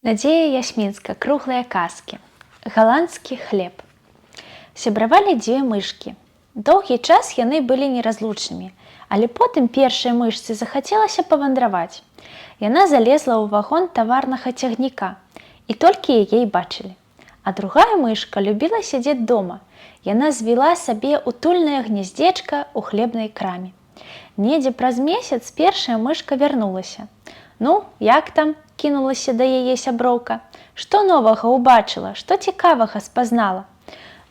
Надзея Ясмінска, круглыя казкі. Галандскі хлеб. Сябравалі дзве мышкі. Доўгі час яны былі неразлучнымі, але потым першай мышцы захацелася павандраваць. Яна залезла ў вагон таварнага цягніка, і толькі яе бачылі. А другая мышка любіла сядзець дома. Яна звіла сабе утульнае гняздзечка ў хлебнай краме. Недзе праз месяц першая мышка вярнулася. «Ну, як там?» – кінулася да яе сяброўка. «Што новага ўбачыла, што цікавага спазнала?»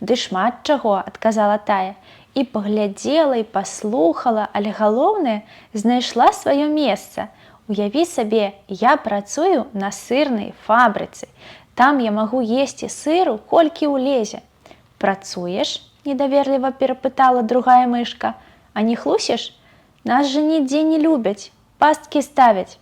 «Ды шмат чаго», – адказала тая. І паглядзела, і паслухала, але галоўнае, знайшла сваё месца. Уяві сабе, я працую на сырнай фабрыцы. Там я магу есці сыру, колькі ўлезе. «Працуеш?» – недаверліва перапытала другая мышка. «А не хлусіш? Нас жа нідзе не любяць, пасткі ставяць».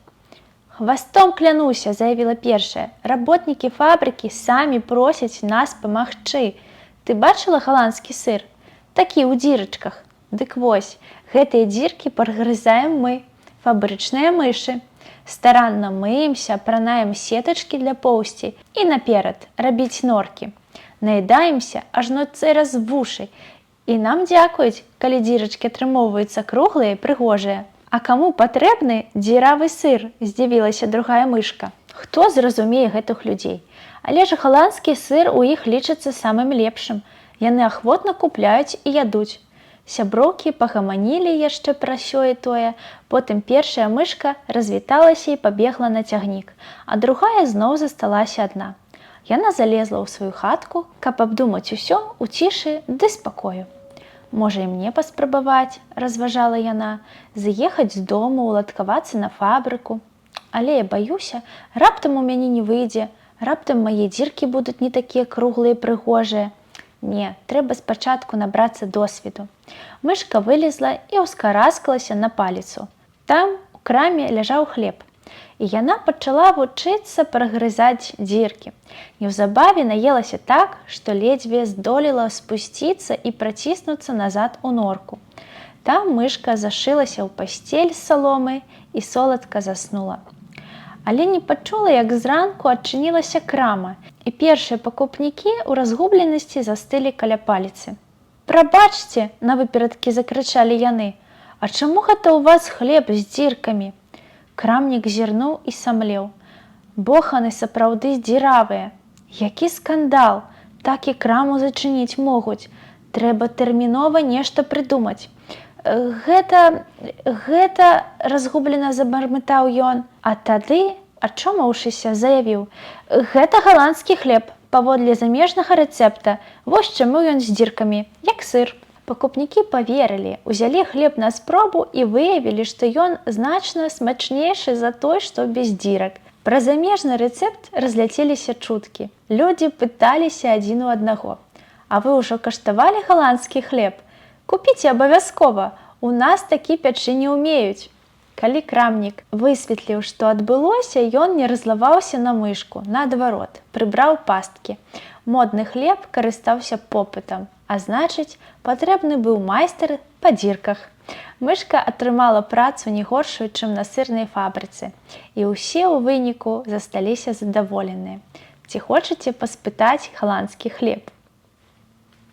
«Хвастом клянуся», – заявіла першая. «Работнікі фабрыкі самі просяць нас памагчы. Ты бачыла галандскі сыр? Такі ў дзірачках. Дык вось, гэтыя дзіркі прагрызаем мы, фабрычныя мышы. Старанна мыемся, апранаем сетачкі для поўсці і наперад рабіць норкі. Наедаемся ажно цераз вушы. І нам дзякуюць, калі дзірачкі атрымоўваюцца круглыя і прыгожыя». «А каму патрэбны дзіравы сыр?» – здзівілася другая мышка. «Хто зразумее гэтых людзей? Але ж галандскі сыр у іх лічыцца самым лепшым. Яны ахвотна купляюць і ядуць». Сяброўкі пагаманілі яшчэ пра сё і тое, потым першая мышка развіталася і пабегла на цягнік, а другая зноў засталася адна. Яна залезла ў сваю хатку, каб абдумаць усё ў цішы ды спакою. «Можа, і мне паспрабаваць», – разважала яна, – «з'ехаць з дому, уладкавацца на фабрыку. Але я баюся, раптам у мяне не выйдзе, раптам мае дзіркі будуць не такія круглыя і прыгожыя. Не, трэба спачатку набрацца досведу». Мышка вылезла і ўскараскалася на паліцу. Там у краме ляжаў хлеб. І яна пачала вучыцца прагрызаць дзіркі. Неўзабаве наелася так, што ледзьве здолела спусціцца і праціснуцца назад у норку. Там мышка зашылася ў пасцель з саломай і соладка заснула. Але не пачула, як зранку адчынілася крама, і першыя пакупнікі ў разгубленасці застылі каля паліцы. «Прабачце!» – навыперадкі закрычалі яны. «А чаму гэта ў вас хлеб з дзіркамі?» Крамнік зірнуў і самлеў. «Боханы сапраўды здзіравыя. Які скандал! Так і краму зачыніць могуць. Трэба тэрмінова нешта прыдумаць». Гэта, разгублена забармытаў ён. А тады, ачомаўшыся, заявіў: «Гэта галандскі хлеб, паводле замежнага рэцэпта. Вось чаму ён з дзіркамі, як сыр». Пакупнікі паверылі, узялі хлеб на спробу і выявілі, што ён значна смачнейшы за той, што без дзірак. Пра замежны рэцэпт разляцеліся чуткі. Людзі пыталіся адзін у аднаго: «А вы ўжо каштавалі галандскі хлеб? Купіце абавязкова, у нас такі пячы не ўмеюць». Калі крамнік высветліў, што адбылося, ён не разлаваўся на мышку, наадварот, прыбраў пасткі. Модны хлеб карыстаўся попытам, а значыць, патрэбны быў майстар па дзірках. Мышка атрымала працу не горшую, чым на сырнай фабрыцы, і ўсе ў выніку засталіся задаволеныя. Ці хочаце паспытаць галандскі хлеб?